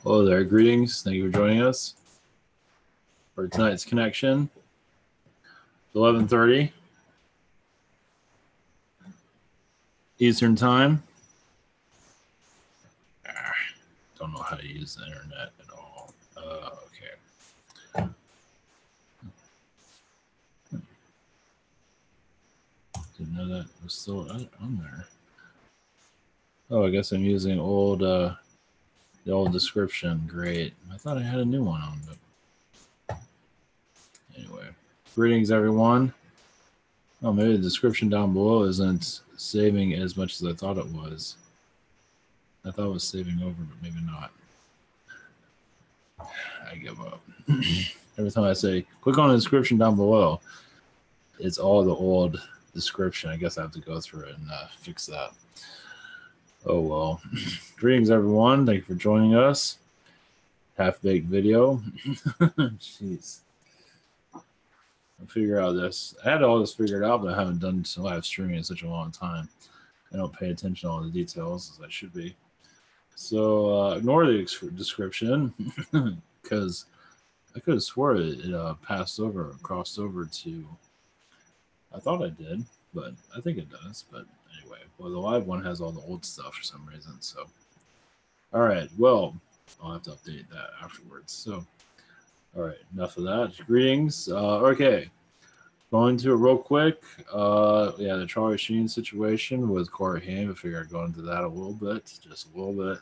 Hello there, greetings. Thank you for joining us for tonight's connection. 11:30 Eastern Time. Don't know how to use the internet at all. Okay. Didn't know that was still on there. Oh, I guess I'm using the old description. Great. I thought I had a new one on, but anyway. Greetings, everyone. Oh, maybe the description down below isn't saving as much as I thought it was. I thought it was saving over, but maybe not. I give up. Every time I say, click on the description down below, it's all the old description. I guess I have to go through it and fix that. Oh, well. Greetings, everyone. Thank you for joining us. Half-baked video. Jeez. I'll figure out this. I had all this figured out, but I haven't done live streaming in such a long time. I don't pay attention to all the details as I should be. So ignore the description because I could have swore it passed over, crossed over to. I thought I did, but I think it does. But anyway, well, the live one has all the old stuff for some reason. So, all right, well, I'll have to update that afterwards. So, all right, enough of that. Greetings. Okay, going to it real quick. Yeah, the Charlie Sheen situation with Corey Haim. I figure I'd go into that a little bit, just a little bit.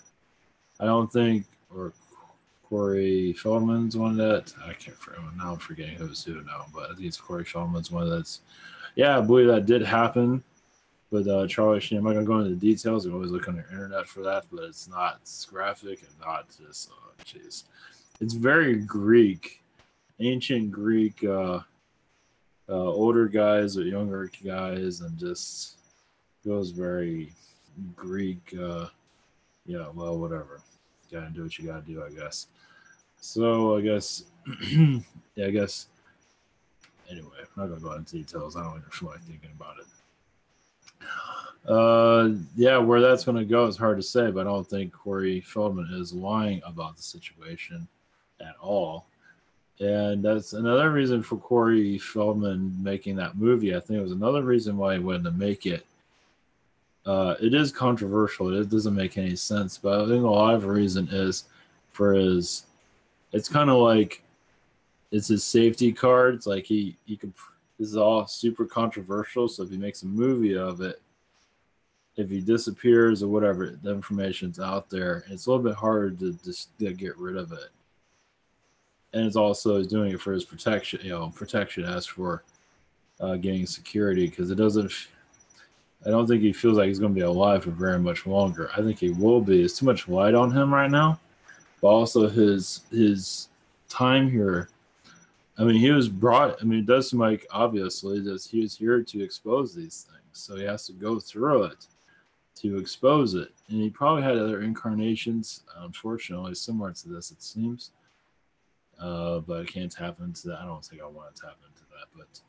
I don't think, or Corey Feldman's one that I can't remember. Now I'm forgetting who's who now, but I think it's Corey Feldman's one that's. Yeah, I believe that did happen with Charlie Sheen. I'm not gonna go into the details. You can always look on the internet for that, but it's not graphic and not just. Jeez, it's very Greek, ancient Greek. Older guys or younger guys, and just feels very Greek. Yeah, well, whatever. You gotta do what you gotta do, I guess. So I guess, yeah, I guess. Anyway, I'm not gonna go into details. I don't even feel like thinking about it. Yeah, where that's gonna go is hard to say, but I don't think Corey Feldman is lying about the situation at all. And that's another reason for Corey Feldman making that movie. I think it was another reason why he wanted to make it. It is controversial. It doesn't make any sense, but I think a lot of the reason is for his. It's kind of like it's his safety card. It's like he could. This is all super controversial. So if he makes a movie of it, if he disappears or whatever, the information's out there. It's a little bit harder to just get rid of it. And it's also he's doing it for his protection, protection as for getting security, because it doesn't. I don't think he feels like he's going to be alive for very much longer. I think he will be. There's too much light on him right now, but also his time here. I mean, he was brought. I mean, it does seem like obviously that he was here to expose these things, so he has to go through it to expose it. And he probably had other incarnations, unfortunately, similar to this. It seems. But I can't tap into that. I don't think I want to tap into that, but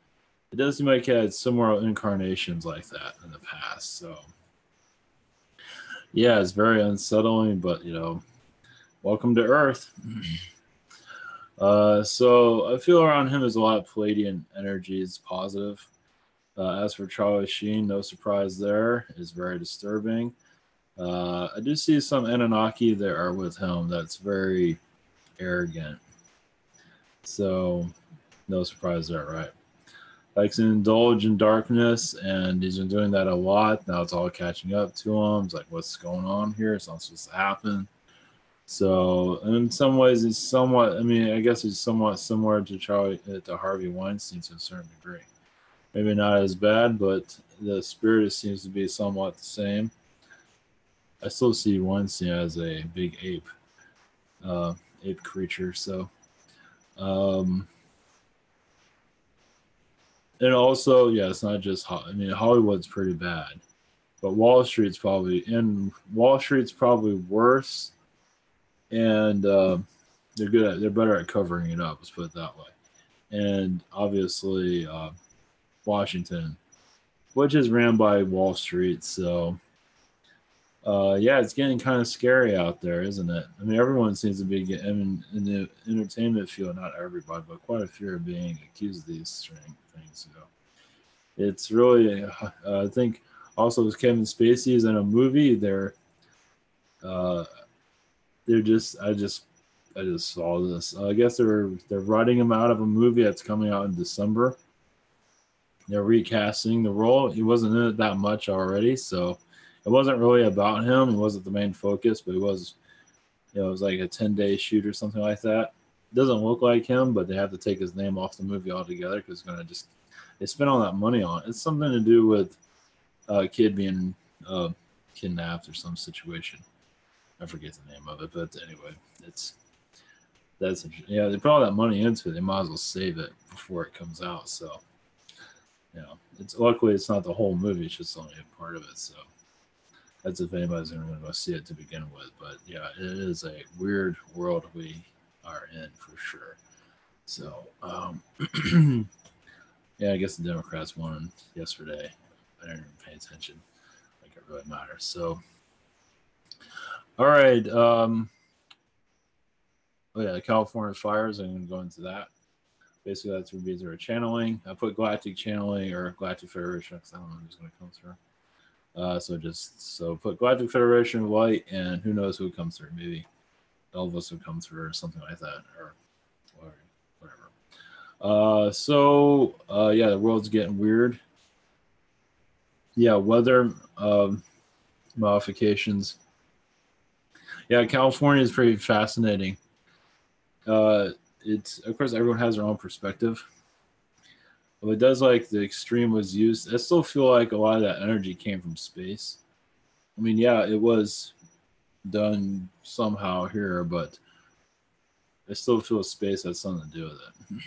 it does seem like he had similar incarnations like that in the past. So, yeah, it's very unsettling, but welcome to Earth. So I feel around him is a lot of Palladian energy. It's positive. As for Charlie Sheen, no surprise there. It's very disturbing. I do see some Anunnaki that are with him that's very arrogant. So, no surprise there, right? Likes to indulge in darkness, and he's been doing that a lot. Now it's all catching up to him. It's like, what's going on here? It's not supposed to happen. So, in some ways, he's somewhat. I mean, I guess he's somewhat similar to Harvey Weinstein to a certain degree. Maybe not as bad, but the spirit seems to be somewhat the same. I still see Weinstein as a big ape creature. So. And also, yeah, it's not just. I mean, Hollywood's pretty bad, but Wall Street's probably worse, and they're good. They're better at covering it up. Let's put it that way. And obviously, Washington, which is ran by Wall Street, so Yeah, it's getting kind of scary out there, isn't it? I mean, everyone seems to be getting, I mean, in the entertainment field, not everybody, but quite a few are being accused of these strange things. It's really, I think, also with Kevin Spacey is in a movie. Uh, they're just, I just saw this. I guess they're writing him out of a movie that's coming out in December. They're recasting the role. He wasn't in it that much already, so it wasn't really about him. He wasn't the main focus, but he was. It was like a 10-day shoot or something like that. It doesn't look like him, but they have to take his name off the movie altogether because it's gonna just they spent all that money on it. It's something to do with a kid being uh, kidnapped or some situation. I forget the name of it, but anyway, yeah. They put all that money into it. They might as well save it before it comes out. So it's luckily it's not the whole movie; it's just only a part of it. So that's if anybody's going to go see it to begin with. But yeah, it is a weird world we are in for sure. So yeah, I guess the Democrats won yesterday. I didn't even pay attention like it really matters. So all right. Oh yeah, the California fires. I'm going to go into that. Basically, that's would be through channeling. I put Galactic channeling or Galactic Federation because I don't know who's going to come through. So put Galactic Federation of Light, and who knows who comes through? Maybe Elvis would come through or something like that, or whatever. Yeah, the world's getting weird. Yeah, weather modifications. Yeah, California is pretty fascinating. It's of course everyone has their own perspective. But it does like the extreme was used. I still feel like a lot of that energy came from space. I mean, yeah, it was done somehow here, but I still feel space has something to do with it.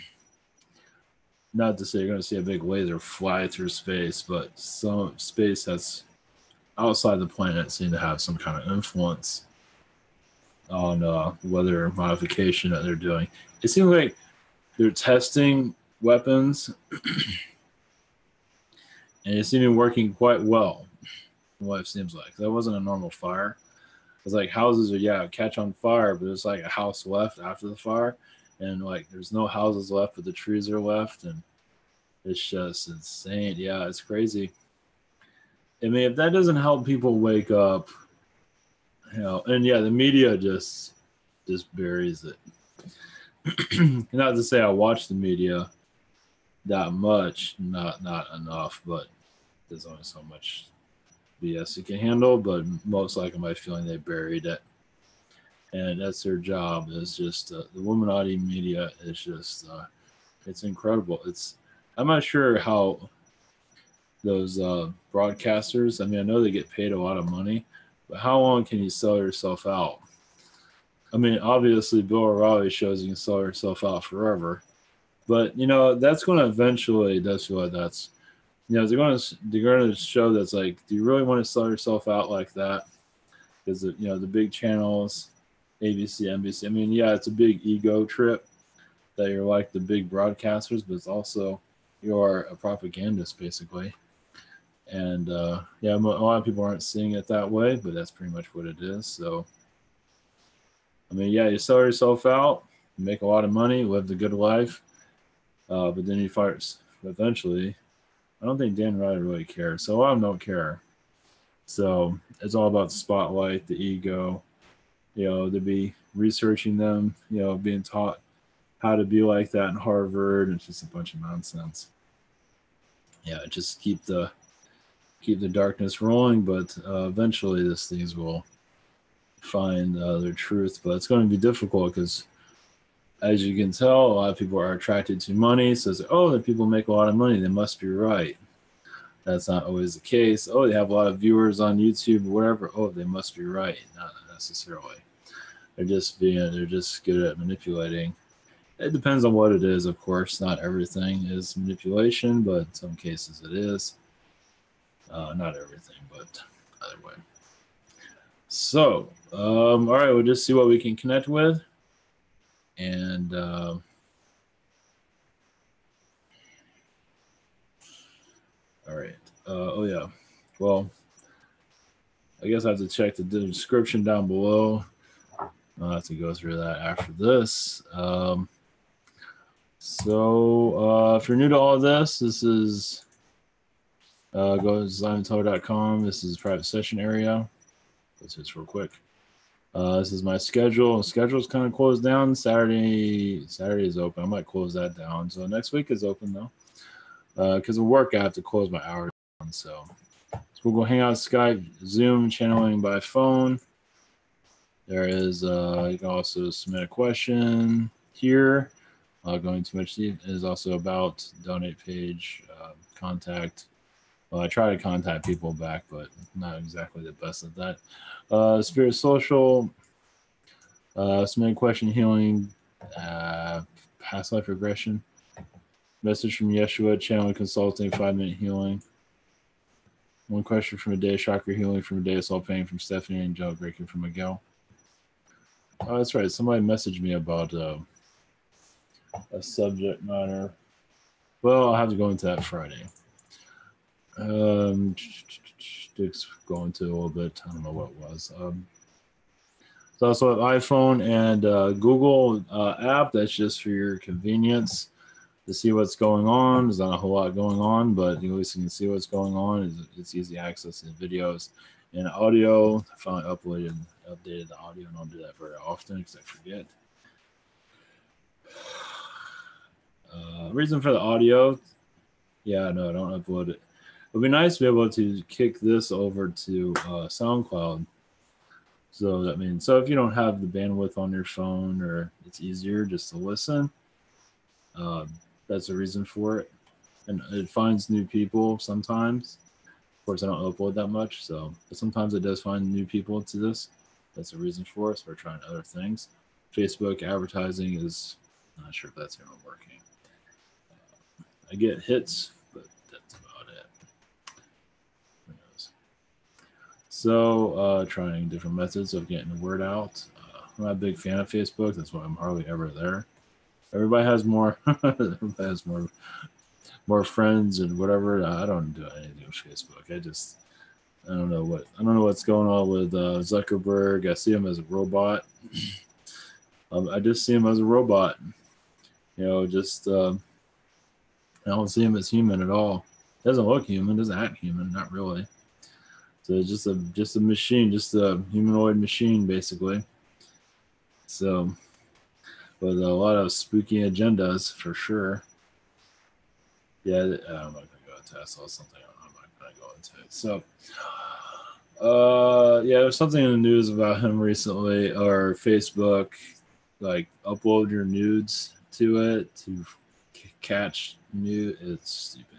Not to say you're going to see a big laser fly through space, but some space that's outside the planet seem to have some kind of influence on weather modification that they're doing. It seems like they're testing weapons, and it seems to be working quite well. From what it seems like that wasn't a normal fire. It's like houses are catch on fire, but there's like a house left after the fire, and like there's no houses left, but the trees are left, and it's just insane. Yeah, it's crazy. I mean, if that doesn't help people wake up, and yeah, the media just buries it. Not to say I watch the media that much, not enough, but there's only so much BS you can handle. But most likely, my feeling they buried it, and that's their job. Is just the Illuminati media is just it's incredible. I'm not sure how those broadcasters. I mean, I know they get paid a lot of money, but how long can you sell yourself out? I mean, obviously, Bill O'Reilly shows you can sell yourself out forever, but that's going to eventually. That's what that's. They're going to show that's like, do you really want to sell yourself out like that? Because the big channels, ABC, NBC. I mean, yeah, it's a big ego trip that you're like the big broadcasters, but it's also you're a propagandist basically. And yeah, a lot of people aren't seeing it that way, but that's pretty much what it is. So, I mean, yeah, you sell yourself out, you make a lot of money, live the good life, but then you fire. Eventually, I don't think Dan Ryder really cares. So a lot of them don't care. So it's all about the spotlight, the ego. To be researching them, being taught how to be like that in Harvard. And it's just a bunch of nonsense. Yeah, just keep the darkness rolling, but eventually these things will find their truth. But it's going to be difficult because, as you can tell, a lot of people are attracted to money. So it's like, oh, the people make a lot of money, they must be right. That's not always the case. Oh, they have a lot of viewers on YouTube or whatever. Oh, they must be right. Not necessarily. They're just good at manipulating. It depends on what it is, of course. Not everything is manipulation, but in some cases it is. Not everything, but either way. So, all right, we'll just see what we can connect with. And all right. Oh, yeah. Well, I guess I have to check the description down below. I'll have to go through that after this. So if you're new to all of this, this is go to designtower.com. This is private session area. Let's just real quick. This is my schedule. The schedule's kind of closed down. Saturday is open. I might close that down. So next week is open though. Because of work, I have to close my hours down. So we'll go hang out Skype, Zoom, channeling by phone. There is, you can also submit a question here. Going too much deep is also about donate page, contact. Well, I try to contact people back, but not exactly the best at that. Spirit Social, submit a question, healing, past life regression. Message from Yeshua, channeling consulting, 5-minute healing. One question from a day of chakra healing, from a day of soul pain, from Stephanie, and gel breaking from Miguel. Oh, that's right. Somebody messaged me about a subject matter. Well, I'll have to go into that Friday. Just go into a little bit. I don't know what it was. It's also an iPhone and Google app that's just for your convenience to see what's going on. There's not a whole lot going on, but at least you can see what's going on. It's easy access to videos and audio. I finally updated the audio, and I don't do that very often because I forget. Reason for the audio, yeah, no, I don't upload it. It would be nice to be able to kick this over to SoundCloud. So that means, so if you don't have the bandwidth on your phone, or it's easier just to listen, that's a reason for it. And it finds new people sometimes. Of course, I don't upload that much, so but sometimes it does find new people to this. That's a reason for us. We're trying other things. Facebook advertising is not sure if that's even working. I get hits, but that's about it. Who knows? So trying different methods of getting the word out. I'm not a big fan of Facebook. That's why I'm hardly ever there. Everybody has more. Everybody has more friends and whatever. I don't do anything with Facebook. I don't know what's going on with Zuckerberg. I see him as a robot. I just see him as a robot. You know, just I don't see him as human at all. Doesn't look human. Doesn't act human. Not really. So it's just a machine, just a humanoid machine, basically. So, with a lot of spooky agendas for sure. Yeah, I'm not gonna go into that. I saw something. I'm not gonna go into it. So, yeah, there's something in the news about him recently, or Facebook, like upload your nudes to it to catch new. It's stupid.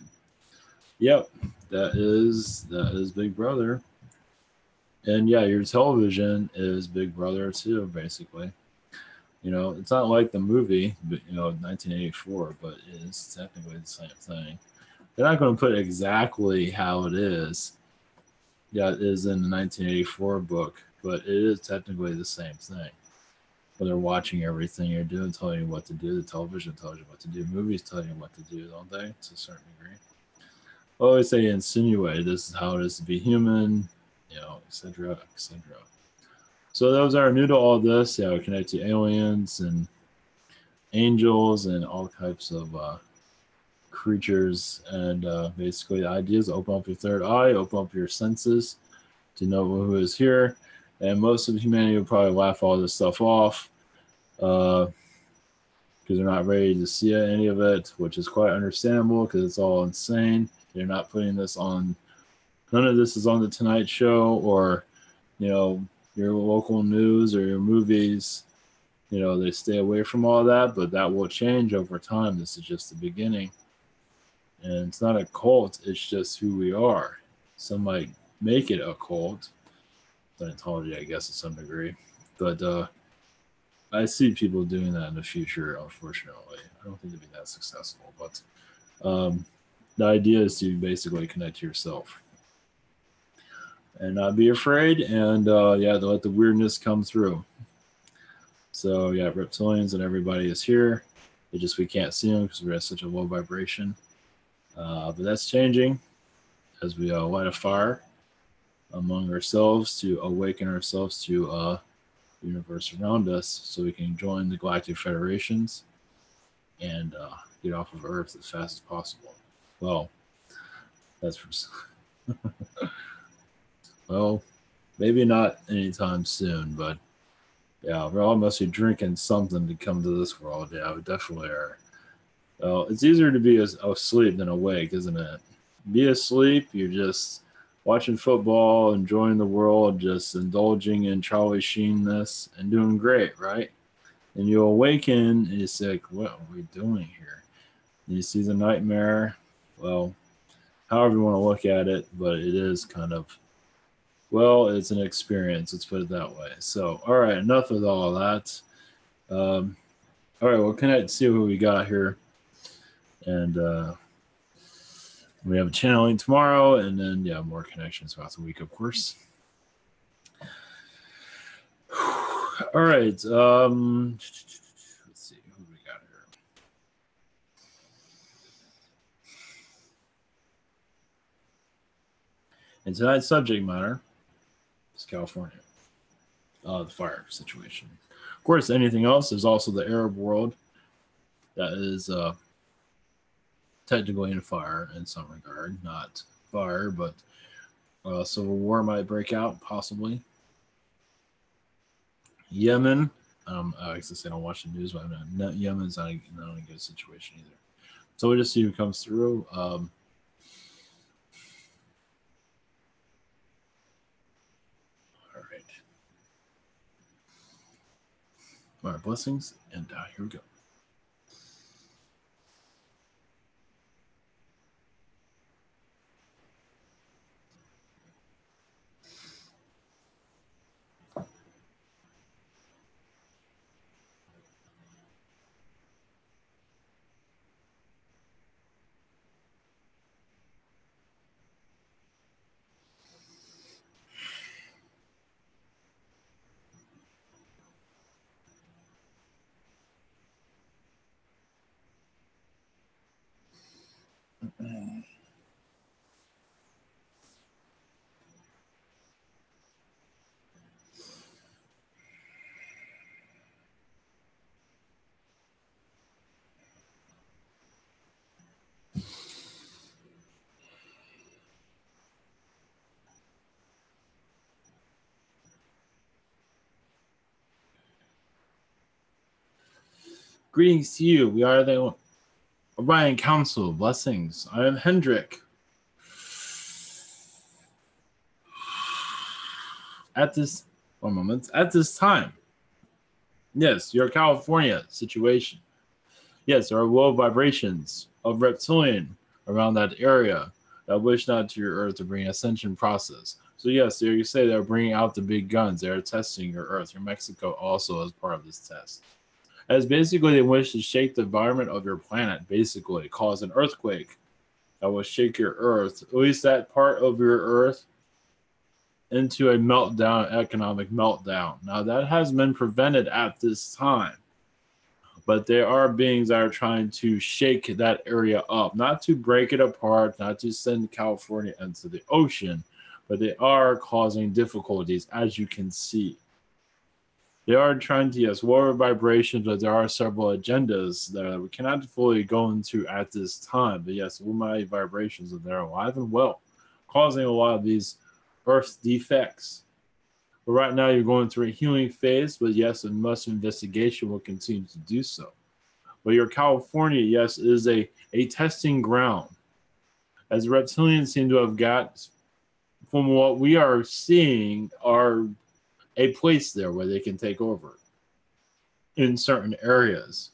Yep, that is Big Brother. And yeah, your television is Big Brother too, basically. You know, it's not like the movie, you know, 1984, but it is technically the same thing. They're not going to put exactly how it is. Yeah, it is in the 1984 book, but it is technically the same thing. But they're watching everything you're doing, telling you what to do. The television tells you what to do. Movies tell you what to do, don't they? To a certain degree. Always they insinuate this is how it is to be human, you know, etc., etc. So those are new to all this. Yeah, we connect to aliens and angels and all types of creatures. And basically, the idea is open up your third eye, open up your senses to know who is here. And most of humanity will probably laugh all this stuff off because they're not ready to see any of it, which is quite understandable because it's all insane. They're not putting this on. None of this is on the Tonight Show or, you know, your local news or your movies. You know, they stay away from all that, but that will change over time. This is just the beginning. And it's not a cult, it's just who we are. Some might make it a cult. Scientology, I guess, to some degree. But I see people doing that in the future, unfortunately. I don't think they'll be that successful. But the idea is to basically connect to yourself. And not be afraid, and yeah, to let the weirdness come through. So yeah, reptilians and everybody is here. It's just we can't see them because we're at such a low vibration. But that's changing as we light a fire. among ourselves to awaken ourselves to the universe around us so we can join the Galactic Federations and get off of Earth as fast as possible. Well, that's for... well, maybe not anytime soon, but yeah, we all must be drinking something to come to this world. Yeah, we definitely are. Well, it's easier to be asleep than awake, isn't it? Be asleep, you're just watching football, enjoying the world, just indulging in Charlie Sheenness and doing great, right? And you awaken and you say, what are we doing here? And you see the nightmare. Well, however you want to look at it, but it is kind of, well, it's an experience. Let's put it that way. So, all right, enough of all that. All right, well, connect, see what we got here. And we have a channeling tomorrow, and then, yeah, more connections throughout the week, of course. All right. Let's see who we got here. And tonight's subject matter is California, the fire situation. Of course, anything else, there's also the Arab world that is technically in fire in some regard, not fire, but civil war might break out, possibly. Yemen, I guess I don't watch the news, but Yemen's not a good situation either. So we'll just see who comes through. All right. All right, blessings, and here we go. Greetings to you. We are the Orion Council. Blessings. I am Hendrik. At this time, yes, your California situation. Yes, there are low vibrations of reptilian around that area that wish not to your Earth to bring ascension process. So yes, there you say they're bringing out the big guns. They're testing your Earth. Your Mexico also as part of this test. As basically they wish to shake the environment of your planet, basically cause an earthquake that will shake your Earth, at least that part of your Earth, into a meltdown, economic meltdown. Now that has been prevented at this time, but there are beings that are trying to shake that area up, not to break it apart, not to send California into the ocean, but they are causing difficulties, as you can see. They are trying to, yes, lower vibrations, but there are several agendas that we cannot fully go into at this time. But yes, Lumite vibrations are there alive and well, causing a lot of these Earth defects. But right now you're going through a healing phase, but yes, and much investigation will continue to do so. But your California, yes, is a testing ground. As reptilians seem to have got, from what we are seeing, are a place there where they can take over in certain areas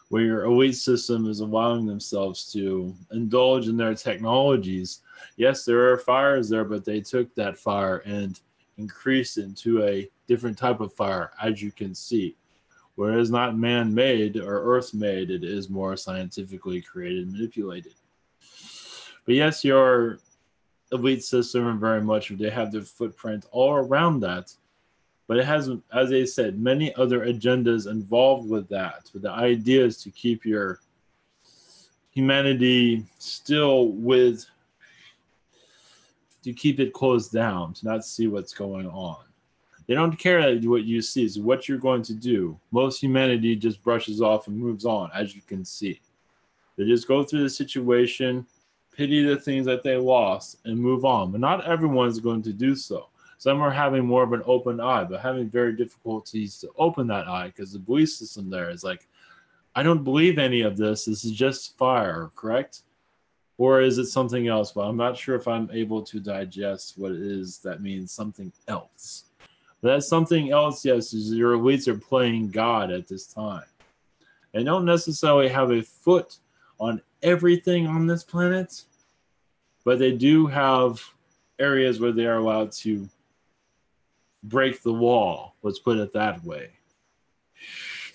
where your elite system is allowing themselves to indulge in their technologies. Yes, there are fires there, but they took that fire and increased into a different type of fire, as you can see. Whereas not man-made or earth-made, it is more scientifically created and manipulated. But yes, your elite system and very much they have their footprint all around that, but it has, as I said, many other agendas involved with that. But the idea is to keep your humanity still with to keep it closed down, to not see what's going on. They don't care what you see, it's what you're going to do. Most humanity just brushes off and moves on, as you can see. They just go through the situation, pity the things that they lost, and move on. But not everyone's going to do so. Some are having more of an open eye, but having very difficulties to open that eye because the belief system there is like, I don't believe any of this. This is just fire, correct? Or is it something else? But I'm not sure if I'm able to digest what it is that means something else. But that something else, yes, is your elites are playing God at this time. They don't necessarily have a foot on everything on this planet, but they do have areas where they are allowed to break the wall. Let's put it that way.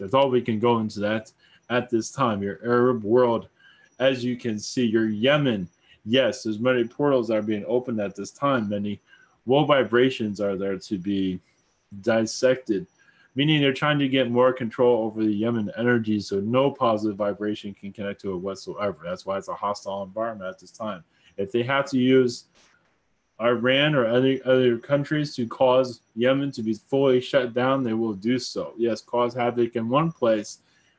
That's all we can go into that at this time. Your Arab world, as you can see, your Yemen, yes, there's many portals that are being opened at this time. Many low vibrations are there to be dissected, meaning they're trying to get more control over the Yemen energy so no positive vibration can connect to it whatsoever. That's why it's a hostile environment at this time. If they have to use Iran or other countries to cause Yemen to be fully shut down, they will do so. Yes, cause havoc in one place,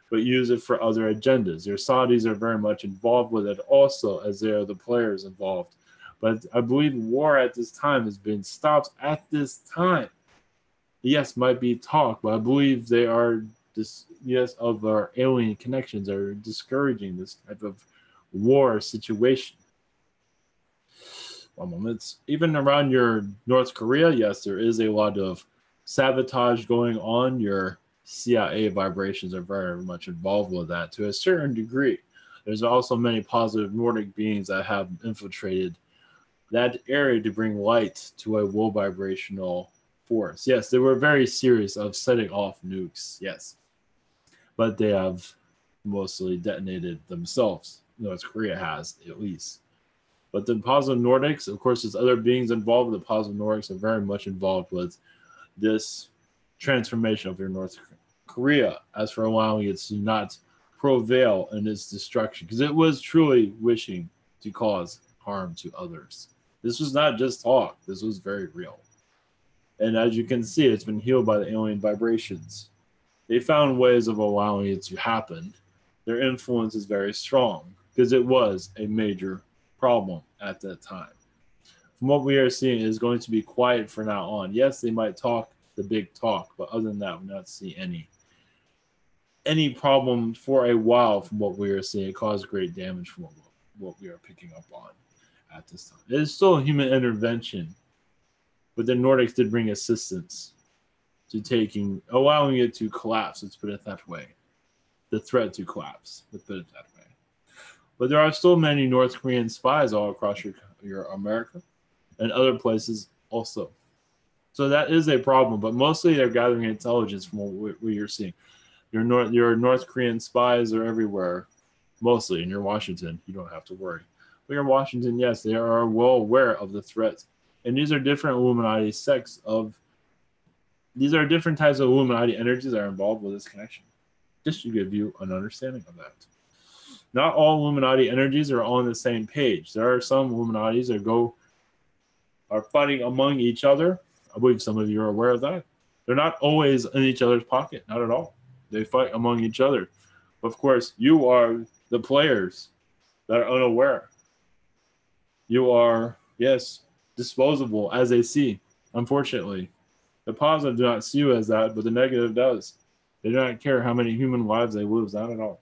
but use it for other agendas. Your Saudis are very much involved with it also, as they are the players involved. But I believe war at this time has been stopped at this time. Yes, might be talk, but I believe they are of our alien connections are discouraging this type of war situation. One moment. Even around your North Korea, yes, there is a lot of sabotage going on. Your CIA vibrations are very much involved with that to a certain degree. There's also many positive Nordic beings that have infiltrated that area to bring light to a low vibrational force. Yes, they were very serious of setting off nukes, yes. But they have mostly detonated themselves. North Korea has, at least. But the positive Nordics, of course, there's other beings involved. The positive Nordics are very much involved with this transformation of your North Korea, as for allowing it to not prevail in its destruction, because it was truly wishing to cause harm to others. This was not just talk. This was very real. And as you can see, it's been healed by the alien vibrations. They found ways of allowing it to happen. Their influence is very strong, because it was a major problem at that time. From what we are seeing, it is going to be quiet from now on. Yes, they might talk the big talk, but other than that, we not see any problem for a while. From what we are seeing, it caused great damage from what we are picking up on at this time. It is still a human intervention, but the Nordics did bring assistance to allowing it to collapse. Let's put it that way. The threat to collapse. Let's put it that way. But there are still many North Korean spies all across your America and other places also. So that is a problem, but mostly they're gathering intelligence from what you're seeing. Your North Korean spies are everywhere, mostly. In your Washington, you don't have to worry. But in Washington, yes, they are well aware of the threat. And these are different Illuminati sects these are different types of Illuminati energies that are involved with this connection. Just to give you an understanding of that. Not all Illuminati energies are on the same page. There are some Illuminatis that are fighting among each other. I believe some of you are aware of that. They're not always in each other's pocket, not at all. They fight among each other. Of course, you are the players that are unaware. You are, yes, disposable as they see, unfortunately. The positive do not see you as that, but the negative does. They do not care how many human lives they lose, not at all.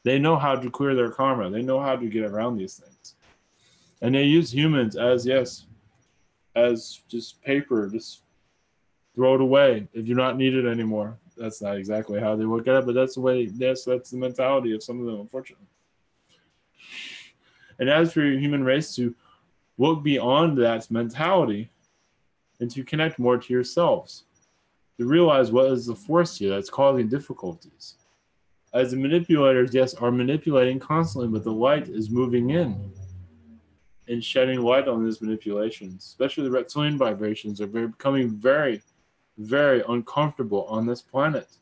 They know how to clear their karma. They know how to get around these things. And they use humans as just paper. Just throw it away if you're not needed anymore. That's not exactly how they look at it, but that's the way, that's the mentality of some of them, unfortunately. And as for your human race to look beyond that mentality and to connect more to yourselves, to realize what is the force here that's causing difficulties. As the manipulators, yes, are manipulating constantly, but the light is moving in and shedding light on these manipulations. Especially the reptilian vibrations are becoming very, very uncomfortable on this planet.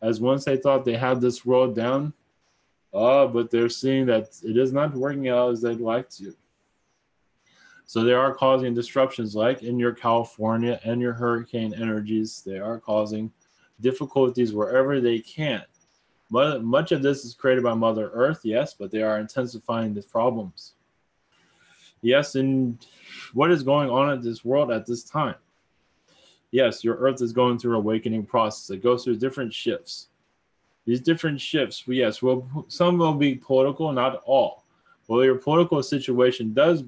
As once they thought they had this world down, but they're seeing that it is not working out as they'd like to. So they are causing disruptions like in your California and your hurricane energies. They are causing difficulties wherever they can. Much of this is created by Mother Earth, yes, but they are intensifying the problems. Yes, and what is going on in this world at this time? Yes, your Earth is going through an awakening process. It goes through different shifts. These different shifts, yes, some will be political, not all. Well, your political situation does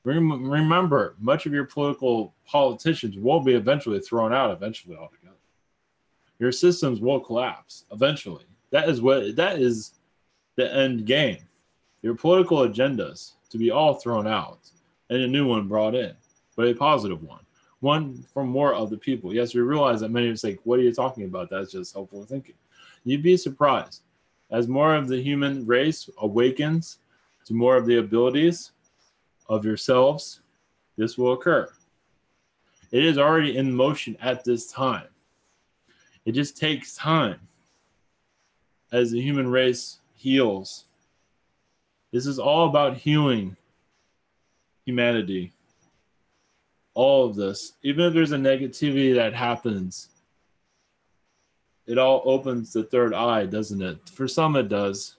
remember, much of your politicians will be eventually thrown out eventually altogether. Your systems will collapse eventually. That is the end game. Your political agendas to be all thrown out and a new one brought in, but a positive one for more of the people. Yes, we realize that many of us say, what are you talking about? That's just hopeful thinking. You'd be surprised. As more of the human race awakens to more of the abilities of yourselves, this will occur. It is already in motion at this time. It just takes time as the human race heals. This is all about healing humanity. All of this, even if there's a negativity that happens, it all opens the third eye, doesn't it? For some, it does.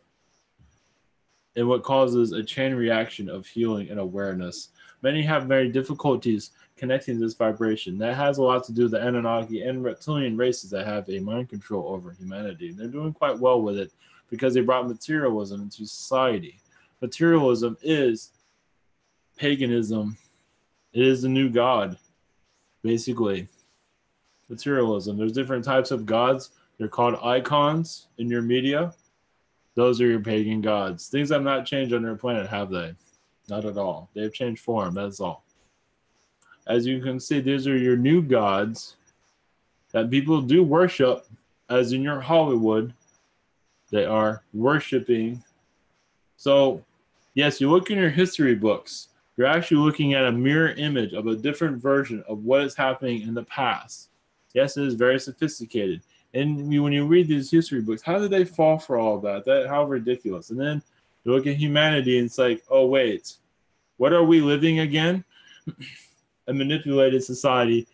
And what causes a chain reaction of healing and awareness. Many have very difficulties connecting to this vibration. That has a lot to do with the Anunnaki and reptilian races that have a mind control over humanity. And they're doing quite well with it because they brought materialism into society. Materialism is paganism. It is the new god, basically. Materialism. There's different types of gods. They're called icons in your media. Those are your pagan gods. Things have not changed on your planet, have they? Not at all. They've changed form, that's all. As you can see, these are your new gods that people do worship, as in your Hollywood. They are worshiping. So, yes, you look in your history books, you're actually looking at a mirror image of a different version of what is happening in the past. Yes, it is very sophisticated. And when you read these history books, how did they fall for all of that? How ridiculous. And then you look at humanity and it's like, oh, wait, what are we living again? A manipulated society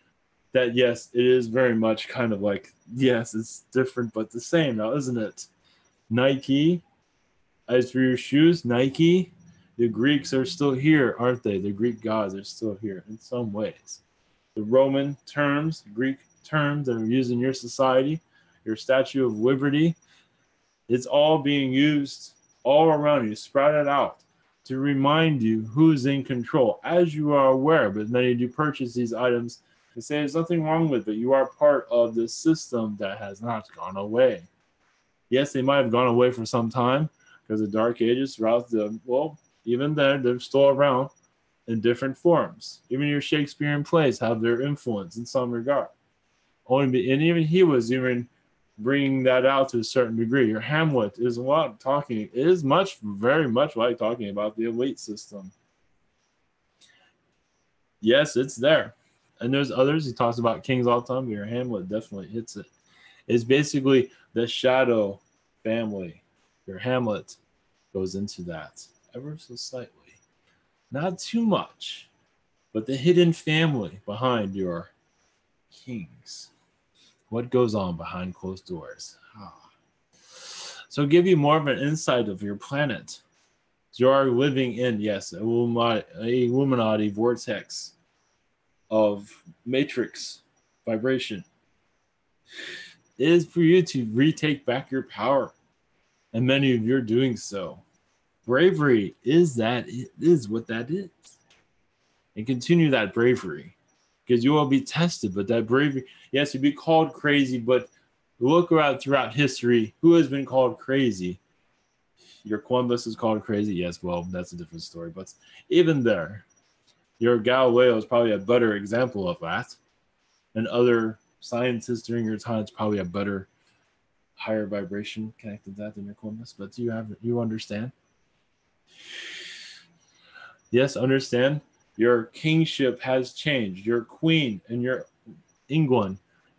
that, yes, it is very much kind of like, yes, it's different, but the same now, isn't it? Nike, as for your shoes, Nike, the Greeks are still here, aren't they? The Greek gods are still here in some ways. The Roman terms, Greek terms that are used in your society, your Statue of Liberty, it's all being used all around you, sprouted out to remind you who's in control, as you are aware. But many do purchase these items and say there's nothing wrong with it. You are part of this system that has not gone away. Yes, they might have gone away for some time because the Dark Ages throughout even then, they're still around in different forms. Even your Shakespearean plays have their influence in some regard. And even he was even bringing that out to a certain degree. Your Hamlet is very much like talking about the elite system. Yes, it's there. And there's others. He talks about kings all the time, but your Hamlet definitely hits it. It's basically the shadow family. Your Hamlet goes into that ever so slightly. Not too much, but the hidden family behind your kings. What goes on behind closed doors? So give you more of an insight of your planet. You are living in, yes, a Illuminati vortex of matrix vibration. It is for you to retake back your power, and many of you are doing so. Bravery is what that is. And continue that bravery, because you will be tested. But that bravery, yes, you'll be called crazy, but look around throughout history, who has been called crazy? Your Columbus is called crazy. Yes, well, that's a different story. But even there, your Galileo is probably a better example of that. And other scientists during your time is probably a better, higher vibration connected to that than your Columbus. But you understand? Yes, understand. Your kingship has changed. Your queen and your England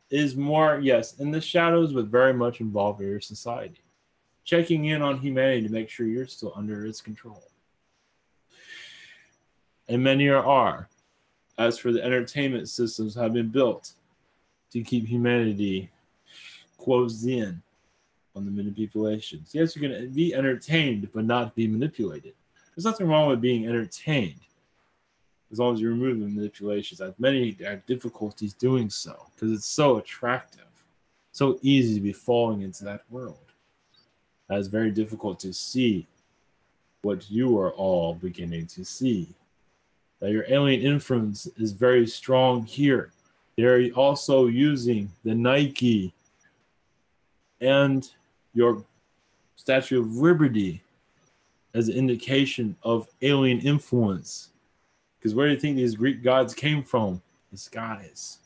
is more, yes, in the shadows, but very much involved in your society. Checking in on humanity to make sure you're still under its control. and many are. As for the entertainment systems have been built to keep humanity closed in on the manipulations. Yes, you're going to be entertained, but not be manipulated. There's nothing wrong with being entertained, as long as you remove the manipulations. As many have difficulties doing so, because it's so attractive, so easy to be falling into that world. That is very difficult to see what you are all beginning to see. That your alien influence is very strong here. They're also using the Nike and your Statue of Liberty as an indication of alien influence. Because where do you think these Greek gods came from? The skies.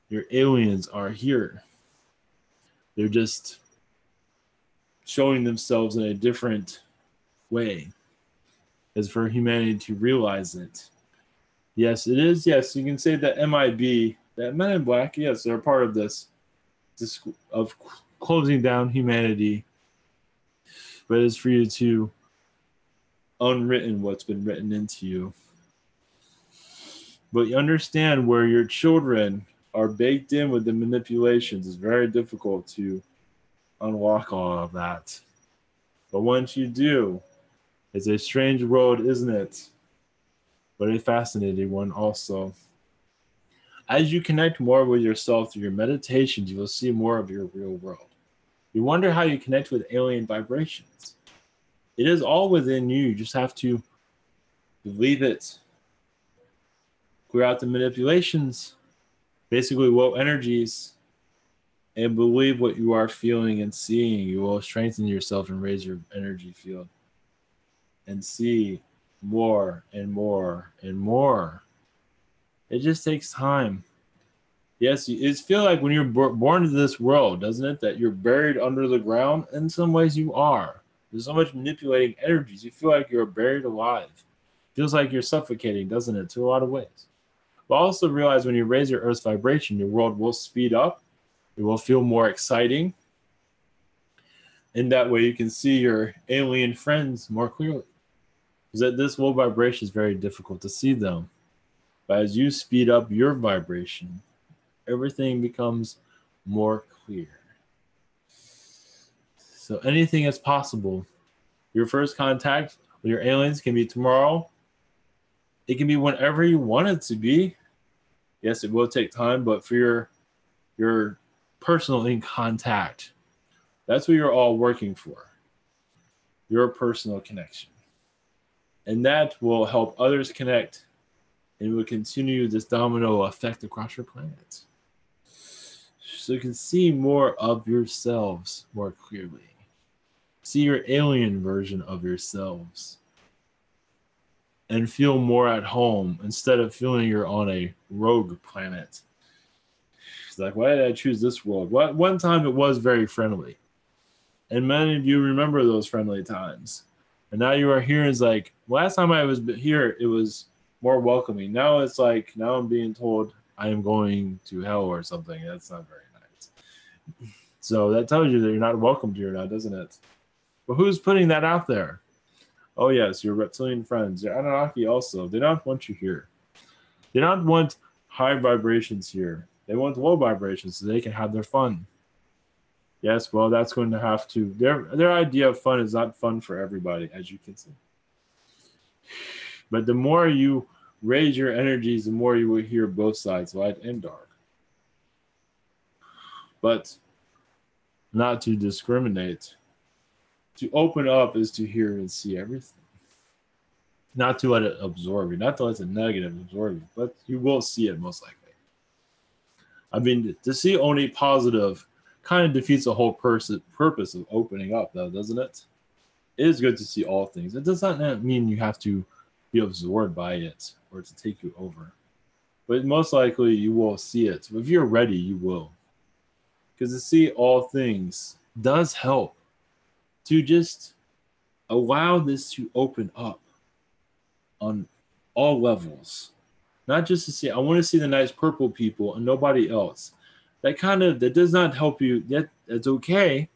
Your aliens are here. They're just showing themselves in a different way, as for humanity to realize it. Yes, it is. Yes, you can say that MIB, that Men in Black, yes, they're part of this of closing down humanity. But it's for you to unwritten what's been written into you. But you understand where your children are baked in with the manipulations. It's very difficult to unlock all of that. But once you do, it's a strange world, isn't it? But a fascinating one also. As you connect more with yourself through your meditations, you will see more of your real world. You wonder how you connect with alien vibrations. It is all within you. You just have to believe it. Clear out the manipulations, basically low energies, and believe what you are feeling and seeing. You will strengthen yourself and raise your energy field and see more and more and more. It just takes time. Yes, it feels like when you're born into this world, doesn't it, that you're buried under the ground? In some ways you are. There's so much manipulating energies. You feel like you're buried alive. Feels like you're suffocating, doesn't it, to a lot of ways. But also realize when you raise your Earth's vibration, your world will speed up. It will feel more exciting. In that way, you can see your alien friends more clearly. Because at this low vibration is very difficult to see them. But as you speed up your vibration, everything becomes more clear. So anything is possible. Your first contact with your aliens can be tomorrow. It can be whenever you want it to be. Yes, it will take time, but for your personal in contact, that's what you're all working for. Your personal connection. And that will help others connect and will continue this domino effect across your planet. So you can see more of yourselves more clearly. See your alien version of yourselves. And feel more at home instead of feeling you're on a rogue planet. It's like, why did I choose this world? One time it was very friendly. And many of you remember those friendly times. And now you are here, and it's like, last time I was here, it was more welcoming. Now it's like, now I'm being told I am going to hell or something. That's not very nice. So that tells you that you're not welcomed here now, doesn't it? But who's putting that out there? Oh, yes, your reptilian friends. Your Anunnaki also. They don't want you here. They don't want high vibrations here. They want low vibrations so they can have their fun. Yes, well, that's going to have to... Their idea of fun is not fun for everybody, as you can see. But the more you raise your energies, the more you will hear both sides, light and dark. But not to discriminate. To open up is to hear and see everything. Not to let it absorb you. Not to let the negative absorb you. But you will see it most likely. I mean, to see only positive kind of defeats the whole purpose of opening up, though, doesn't it? It is good to see all things. It does not mean you have to be absorbed by it or to take you over. But most likely you will see it. If you're ready, you will. Because to see all things does help to just allow this to open up on all levels. Not just to see, I want to see the nice purple people and nobody else. That does not help you. That's okay.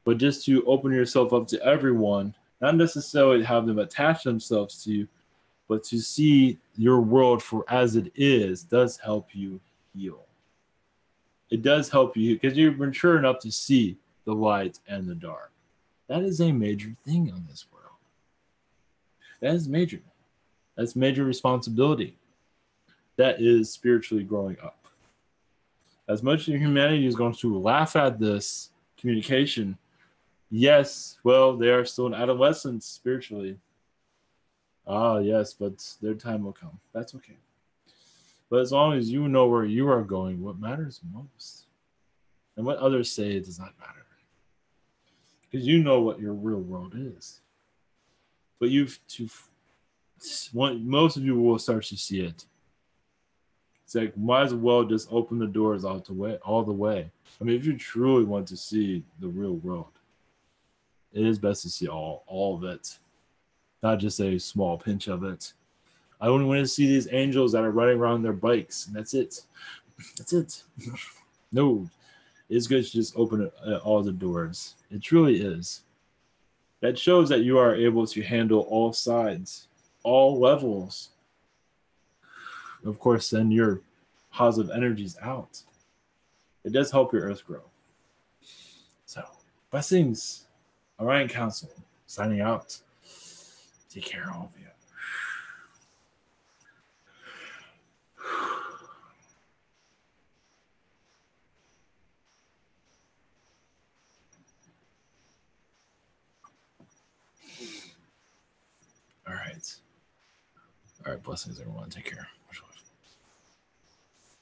But just to open yourself up to everyone, not necessarily have them attach themselves to you, But to see your world for as it is does help you heal. It does help you because you're mature enough to see the light and the dark. That is a major thing on this world. That is major. That's major responsibility. That is spiritually growing up. As much as humanity is going to laugh at this communication, yes, well, they are still in adolescence spiritually. Ah, yes, but their time will come. That's okay. But as long as you know where you are going, what matters most? And what others say does not matter. Because you know what your real world is. But most of you will start to see it. It's like, might as well just open the doors all the way. I mean, if you truly want to see the real world, it is best to see all of it, not just a small pinch of it. I only want to see these angels that are running around their bikes, and that's it. That's it. No, it's good to just open all the doors. It truly is. That shows that you are able to handle all sides, all levels. Of course, send your positive energies out. It does help your earth grow. So, blessings. Orion Council, signing out. Take care, all of you. All right. All right, blessings, everyone. Take care.